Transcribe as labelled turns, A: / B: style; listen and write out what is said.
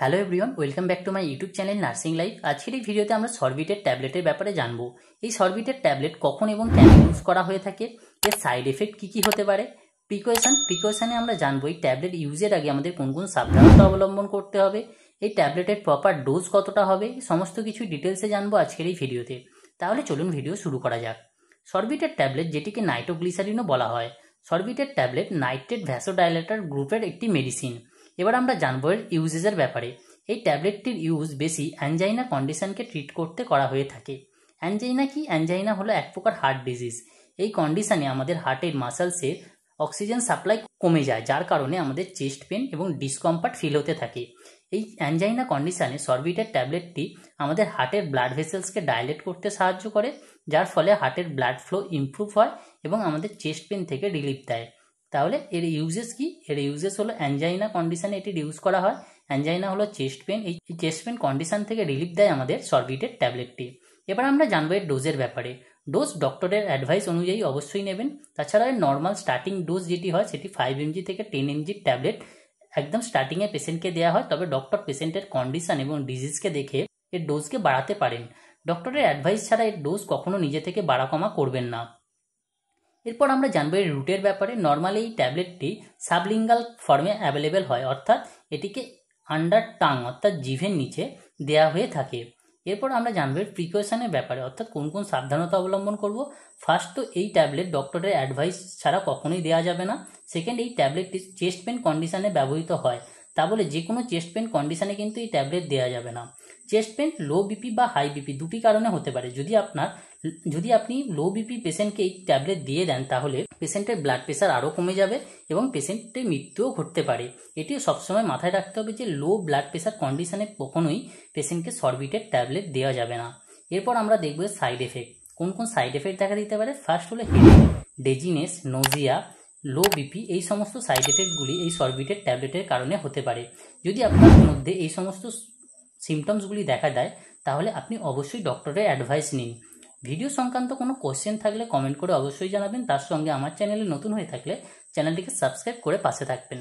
A: Hello everyone, welcome back to my YouTube channel nursing life. আজকের এই ভিডিওতে আমরা সরবিটের ট্যাবলেটের ব্যাপারে জানবো। এই সরবিটের ট্যাবলেট কখন এবং কেন ইউজ করা হয়ে থাকে, এর সাইড এফেক্ট কী কী হতে পারে, প্রিকশনে আমরা জানবো এই ট্যাবলেট ইউজের আগে আমাদের কোন কোন সাবধানতা অবলম্বন করতে হবে, এই ট্যাবলেটের প্রপার ডোজ কতটা হবে, সমস্ত কিছু ডিটেলসে জানবো আজকের এই ভিডিওতে। তাহলে চলুন ভিডিও শুরু করা যাক। সরবিটের ট্যাবলেট, যেটিকে নাইট্রোগ্লিসারিনও বলা হয়, সরবিটের ট্যাবলেট নাইট্রেট ভ্যাসোডাইলেটর গ্রুপের একটি মেডিসিন। এবার আমরা জানবো এর ইউজেসের ব্যাপারে। এই ট্যাবলেটটির ইউজ বেশি অ্যাঞ্জাইনা কন্ডিশনকে ট্রিট করতে করা হয়ে থাকে। অ্যাঞ্জাইনা কি? অ্যাঞ্জাইনা হলো এক প্রকার হার্ট ডিজিজ। এই কন্ডিশনে আমাদের হার্টের মাসেলসে অক্সিজেন সাপ্লাই কমে যায়, যার কারণে আমাদের চেস্ট পেন এবং ডিসকমফর্ট ফিল হতে থাকে। এই অ্যাঞ্জাইনা কন্ডিশনে সরবিটের ট্যাবলেটটি আমাদের হার্টের ব্লাড ভেসেলসকে ডাইলেট করতে সাহায্য করে, যার ফলে হার্টের ব্লাড ফ্লো ইমপ্রুভ হয় এবং আমাদের চেস্ট পেন থেকে রিলিফ দেয়। তাহলে এর ইউজেস কি? এর ইউজেস হলো অ্যাঞ্জাইনা কন্ডিশনে এটির ইউজ করা হয়। অ্যাঞ্জাইনা হলো চেস্ট পেন, এই চেস্ট পেন কন্ডিশন থেকে রিলিফ দেয় আমাদের সরবিটের ট্যাবলেটটি। এবার আমরা জানবো এর ডোজের ব্যাপারে। ডোজ ডক্টরের অ্যাডভাইস অনুযায়ী অবশ্যই নেবেন। তাছাড়া এর নর্মাল স্টার্টিং ডোজ যেটি হয় সেটি 5 mg থেকে 10 mg ট্যাবলেট একদম স্টার্টিংয়ে পেশেন্টকে দেওয়া হয়, তবে ডক্টর পেশেন্টের কন্ডিশন এবং ডিজিজকে দেখে এর ডোজকে বাড়াতে পারেন। ডক্টরের অ্যাডভাইস ছাড়া এর ডোজ কখনো নিজে থেকে বাড়া কমা করবেন না। এরপর আমরা জানবো এর রুটের ব্যাপারে। নর্মালি এই ট্যাবলেটটি সাবলিঙ্গাল ফর্মে অ্যাভেলেবেল হয়, অর্থাৎ এটিকে আন্ডার টাং অর্থাৎ জিভের নিচে দেওয়া হয়ে থাকে। এরপর আমরা জানবো এর প্রিকশনের ব্যাপারে, অর্থাৎ কোন কোন সাবধানতা অবলম্বন করব। ফার্স্ট, তো এই ট্যাবলেট ডক্টরের অ্যাডভাইস ছাড়া কখনোই দেওয়া যাবে না। সেকেন্ড, এই ট্যাবলেটটি চেস্ট পেন কন্ডিশনে ব্যবহৃত হয়, তা বলে যে কোনো চেস্ট পেন কন্ডিশনে কিন্তু এই ট্যাবলেট দেওয়া যাবে না। চেস্ট পেন লো বিপি বা হাই বিপি দুটি কারণে হতে পারে। যদি আপনি লো বিপি পেশেন্টকে এই ট্যাবলেট দিয়ে দেন, তাহলে পেশেন্টের ব্লাড প্রেশার আরও কমে যাবে এবং পেশেন্টের মৃত্যুও ঘটতে পারে। এটিও সবসময় মাথায় রাখতে হবে যে লো ব্লাড প্রেশার কন্ডিশনে কখনোই পেশেন্টকে সরবিটের ট্যাবলেট দেওয়া যাবে না। এরপর আমরা দেখব সাইড এফেক্ট, কোন কোন সাইড এফেক্ট দেখা দিতে পারে। ফার্স্ট হলো হেডেক, ডেজিনেস, নোজিয়া, লো বিপি। এই সমস্ত সাইড এফেক্টগুলি এই সরবিটের ট্যাবলেটের কারণে হতে পারে। যদি আপনার মধ্যে এই সমস্ত সিমটমসগুলি দেখা দেয়, তাহলে আপনি অবশ্যই ডক্টরের অ্যাডভাইস নিন। ভিডিও সংক্রান্ত কোনো কোশ্চেন থাকলে কমেন্ট করে অবশ্যই জানাবেন। তার সঙ্গে আমার চ্যানেলে নতুন হয়ে থাকলে চ্যানেলটিকে সাবস্ক্রাইব করে পাশে থাকবেন।